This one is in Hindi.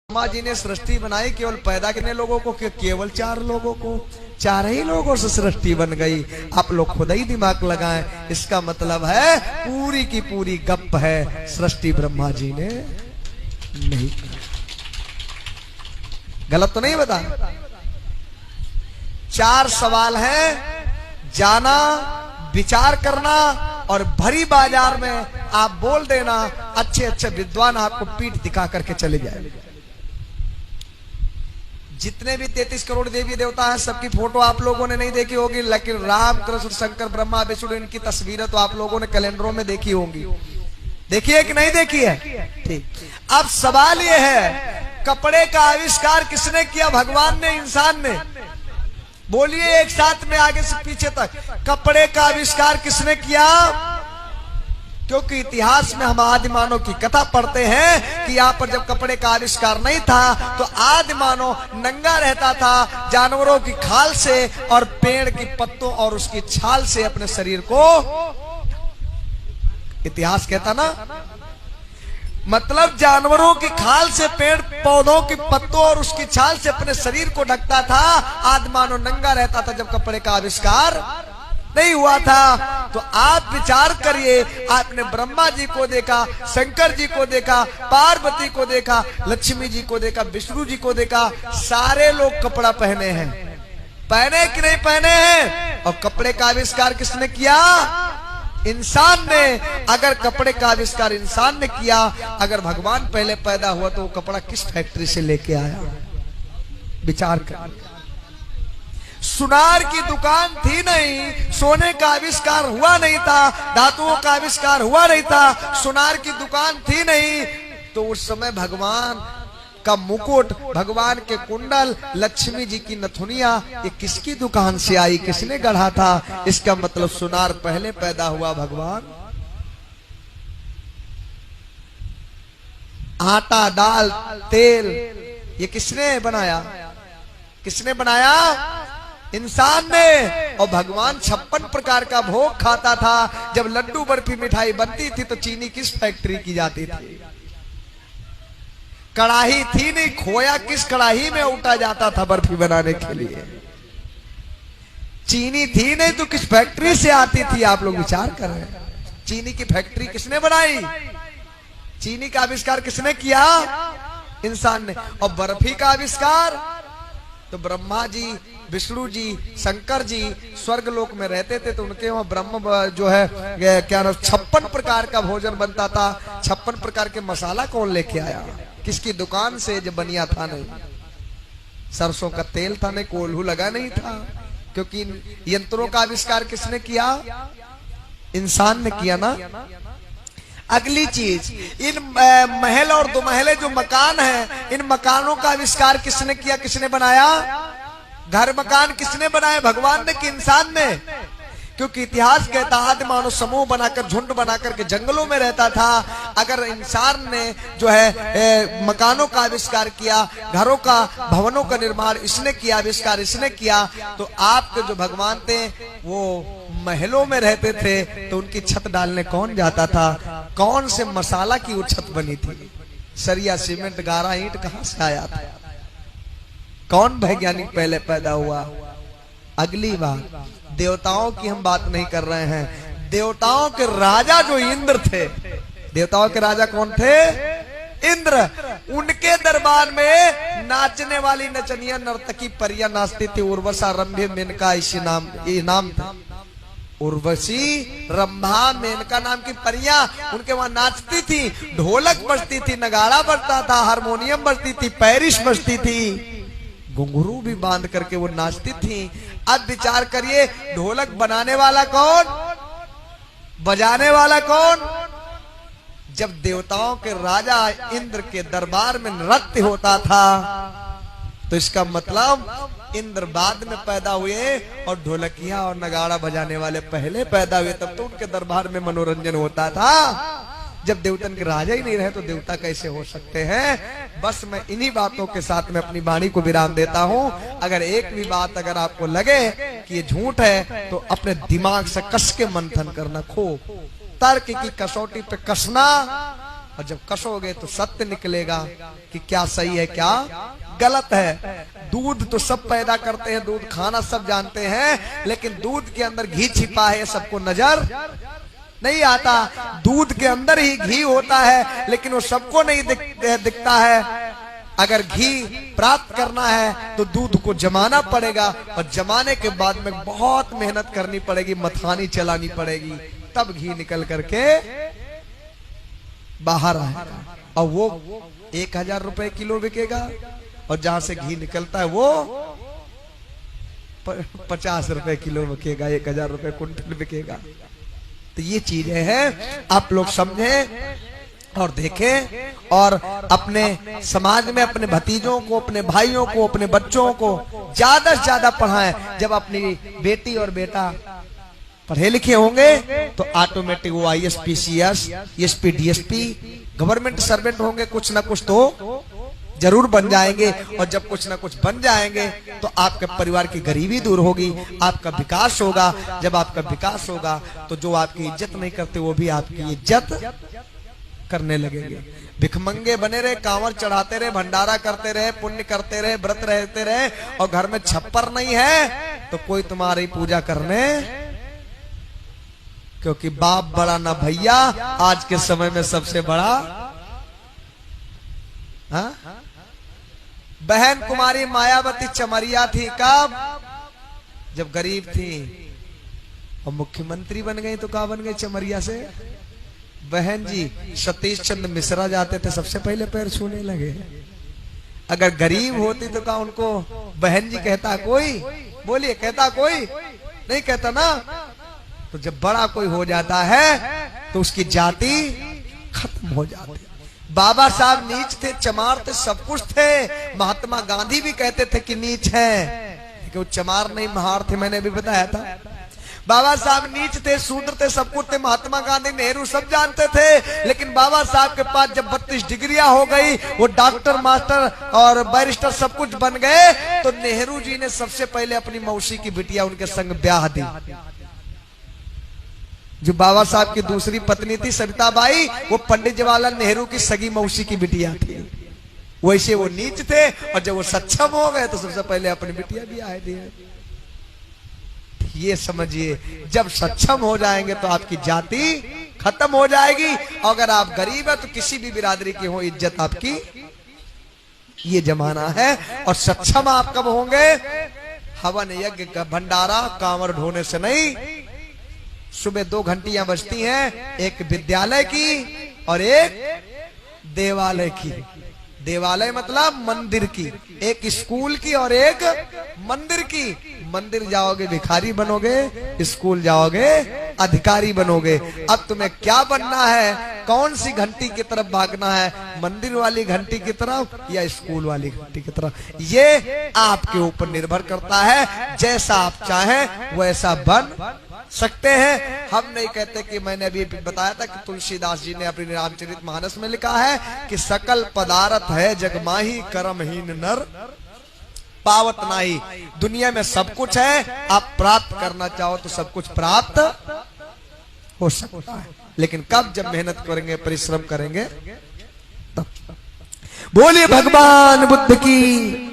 ब्रह्मा जी ने सृष्टि बनाई केवल पैदा करने लोगों को, केवल 4 लोगों को, 4 ही लोगों से सृष्टि बन गई। आप लोग खुद ही दिमाग लगाएं, इसका मतलब है पूरी की पूरी गप है, सृष्टि ब्रह्मा जी ने नहीं। गलत तो नहीं बता? 4 सवाल हैं, जाना, विचार करना और भरी बाजार में आप बोल देना, अच्छे अच्छे विद्वान आपको पीठ दिखा करके चले जाए। जितने भी 33 करोड़ देवी देवता हैं सबकी फोटो आप लोगों ने नहीं देखी होगी, लेकिन राम कृष्ण शंकर ब्रह्मा विष्णु इनकी तस्वीरें तो आप लोगों ने कैलेंडरों में देखी होंगी। देखी है कि नहीं देखी है? ठीक। अब सवाल यह है, कपड़े का आविष्कार किसने किया? भगवान ने, इंसान ने? बोलिए एक साथ में आगे से पीछे तक, कपड़े का आविष्कार किसने किया? क्योंकि इतिहास में हम आदि मानव की कथा पढ़ते हैं कि यहाँ पर जब कपड़े का आविष्कार नहीं था तो आदि मानव नंगा रहता था, जानवरों की खाल से और पेड़ की पत्तों और उसकी छाल से अपने शरीर को, इतिहास कहता ना, मतलब जानवरों की खाल से, पेड़ पौधों की पत्तों और उसकी छाल से अपने शरीर को ढकता था। आदि मानव नंगा रहता था जब कपड़े का आविष्कार नहीं हुआ था। तो आप विचार करिए, आपने ब्रह्मा जी को देखा, शंकर जी को देखा, पार्वती को देखा, लक्ष्मी जी को देखा, विष्णु जी को देखा, सारे लोग कपड़ा पहने हैं, पहने कि नहीं पहने हैं? और कपड़े का आविष्कार किसने किया? इंसान ने। अगर कपड़े का आविष्कार इंसान ने किया, अगर भगवान पहले पैदा हुआ तो वो कपड़ा किस फैक्ट्री से लेके आया? विचार कर। सुनार की दुकान थी नहीं, सोने का आविष्कार हुआ नहीं था, धातुओं का आविष्कार हुआ नहीं था, सुनार की दुकान थी नहीं, तो उस समय भगवान का मुकुट, भगवान के कुंडल, लक्ष्मी जी की नथुनिया, ये किसकी दुकान से आई? किसने गढ़ा था? इसका मतलब सुनार पहले पैदा हुआ। भगवान आटा, दाल, तेल, ये किसने बनाया? किसने बनाया? इंसान ने। और भगवान 56 प्रकार का भोग खाता था। जब लड्डू बर्फी मिठाई बनती थी तो चीनी किस फैक्ट्री की जाती थी? कढ़ाई थी नहीं, खोया किस कढ़ाई में उठा जाता था बर्फी बनाने के लिए? चीनी थी नहीं तो किस फैक्ट्री से आती थी? आप लोग विचार कर रहे हैं, चीनी की फैक्ट्री किसने बनाई? चीनी का आविष्कार किसने किया? इंसान ने। और बर्फी का आविष्कार तो ब्रह्मा जी, विष्णु जी, शंकर जी स्वर्ग लोक में रहते थे, तो उनके वहां ब्रह्म जो है क्या नाम, 56 प्रकार का भोजन बनता था। 56 प्रकार के मसाला कौन लेके आया? किसकी दुकान से? जब बनिया था नहीं, सरसों का तेल था नहीं, कोल्हू लगा नहीं था। क्योंकि यंत्रों का आविष्कार किसने किया? इंसान ने किया ना। अगली चीज, इन महल और दुमहले जो मकान हैं, इन मकानों का आविष्कार किसने किया? किसने बनाया? घर मकान किसने बनाए? भगवान ने कि इंसान ने? क्योंकि इतिहास कहता आदि मानव समूह बनाकर, झुंड बनाकर के जंगलों में रहता था। अगर इंसान ने जो है मकानों का आविष्कार किया, घरों का, भवनों का निर्माण इसने किया, आविष्कार इसने किया, तो आपके जो भगवान थे वो महलों में रहते थे, तो उनकी छत डालने कौन जाता था? कौन से मसाला की वो छत बनी थी? सरिया, सीमेंट, गारा, ईंट कहां से आया था? कौन वैज्ञानिक पहले पैदा हुआ? अगली बात, देवताओं की हम बात नहीं कर रहे हैं। देवताओं के राजा जो इंद्र थे, देवताओं के राजा कौन थे? इंद्र। उनके दरबार में नाचने वाली नचनिया, नर्तकी, परिया नाचती थी। उर्वशा, रंभे, मेनका, इसी नाम, ये नाम था। उर्वशी, रंभा, मेनका नाम की परियां उनके वहां नाचती थी। ढोलक बजती थी, नगाड़ा बजता था, हारमोनियम बजती थी, पैरिश बजती थी, घुंघरू भी बांध करके वो नाचती थी। अब विचार करिए, ढोलक बनाने वाला कौन? बजाने वाला कौन? जब देवताओं के राजा इंद्र के दरबार में नृत्य होता था तो इसका मतलब इंद्र बाद में पैदा हुए और ढोलकिया और नगाड़ा बजाने वाले पहले पैदा हुए। तब तो उनके दरबार में मनोरंजन होता था। जब देवतन के राजा ही नहीं रहे तो देवता कैसे हो सकते हैं? बस मैं इन्हीं बातों के साथ में अपनी वाणी को विराम देता हूं। अगर एक भी बात अगर आपको लगे कि ये झूठ है तो अपने दिमाग से कस के मंथन करना, खो तर्क की कसौटी पे कसना, और जब कसोगे तो सत्य निकलेगा कि क्या सही है क्या गलत है। दूध तो सब पैदा करते हैं, दूध खाना सब जानते हैं, लेकिन दूध के अंदर घी छिपा है सबको नजर नहीं आता। दूध के अंदर ही घी होता है, लेकिन वो सबको नहीं दिखता है। अगर घी प्राप्त करना है तो दूध को जमाना पड़ेगा, और जमाने के बाद में बहुत मेहनत करनी पड़ेगी, मथानी चलानी पड़ेगी, तब घी निकल करके बाहर आएगा। और वो 1000 रुपए किलो बिकेगा, और जहां से घी निकलता है वो 50 रुपए किलो बिकेगा, 1000 रुपए कुंटल बिकेगा। तो ये चीजें हैं, आप लोग समझें और देखें, और अपने समाज में अपने भतीजों को, अपने भाइयों को, अपने बच्चों को ज्यादा से ज्यादा पढ़ाएं। जब अपनी बेटी और बेटा पढ़े लिखे होंगे तो ऑटोमेटिक वो IAS PCS ESP DSP government servant होंगे, कुछ ना कुछ तो जरूर बन जाएंगे। और जब कुछ ना कुछ बन जाएंगे तो आपके परिवार की गरीबी दूर होगी, आपका विकास होगा। जब आपका विकास होगा तो जो आपकी इज्जत नहीं करते वो भी आपकी इज्जत करने लगेंगे। भिखमंगे बने रहे, कांवर चढ़ाते रहे, भंडारा करते रहे, पुण्य करते रहे, व्रत रहते रहे, और घर में छप्पर नहीं है तो कोई तुम्हारी पूजा करने, क्योंकि बाप बड़ा ना भैया आज के समय में सबसे बड़ा। हाँ? बहन कुमारी मायावती चमरिया थी कब? जब गरीब थी, और मुख्यमंत्री बन गई तो कहा बन गई चमरिया से? बहन जी सतीश चंद्र मिश्रा जाते थे सबसे पहले पैर छूने लगे। अगर गरीब होती तो क्या उनको बहन जी कहता कोई? बोलिए, कहता कोई? नहीं कहता ना। तो जब बड़ा कोई हो जाता है तो उसकी जाति खत्म हो जाती है। बाबा साहब नीच थे, चमार थे, सब कुछ थे। महात्मा गांधी भी कहते थे कि नीच है, लेकिन वो चमार नहीं महार थे, मैंने भी बताया था। बाबा साहब नीच थे, शूद्र थे, सब कुछ थे। महात्मा गांधी, नेहरू सब जानते थे, लेकिन बाबा साहब के पास जब 32 डिग्रियां हो गई, वो डॉक्टर, मास्टर और बैरिस्टर सब कुछ बन गए, तो नेहरू जी ने सबसे पहले अपनी मौसी की बिटिया उनके संग ब्याह दी। जो बाबा साहब की दूसरी पत्नी थी सविताबाई, वो पंडित जवाहरलाल नेहरू की सगी मौसी की बिटिया थी। वैसे वो नीच थे, और जब वो सक्षम हो गए तो सबसे पहले अपनी बिटिया भी आए दिए। ये समझिए, जब सक्षम हो जाएंगे तो आपकी जाति खत्म हो जाएगी। अगर आप गरीब है तो किसी भी बिरादरी की हो, इज्जत आपकी। ये जमाना है। और सक्षम आप कब होंगे? हवन यज्ञ का भंडारा कांवर ढोने से नहीं। सुबह 2 घंटियां बजती हैं, एक विद्यालय की और एक देवालय की। देवालय मतलब मंदिर की, एक स्कूल की और एक मंदिर की। मंदिर जाओगे भिखारी बनोगे, स्कूल जाओगे अधिकारी बनोगे। अब तुम्हें क्या बनना है? कौन सी घंटी की तरफ भागना है? मंदिर वाली घंटी की तरफ या स्कूल वाली घंटी की तरफ? ये आपके ऊपर निर्भर करता है। जैसा आप चाहें वैसा बन सकते हैं। हम नहीं कहते कि, मैंने अभी बताया था कि तुलसीदास जी ने अपनी रामचरितमानस में लिखा है कि सकल पदार्थ है जगमाही, कर्महीन नर पावत नाही। दुनिया में सब कुछ है, आप प्राप्त करना चाहो तो सब कुछ प्राप्त हो सकता है, लेकिन कब? जब मेहनत करेंगे, परिश्रम करेंगे तब। बोलिए भगवान बुद्ध की।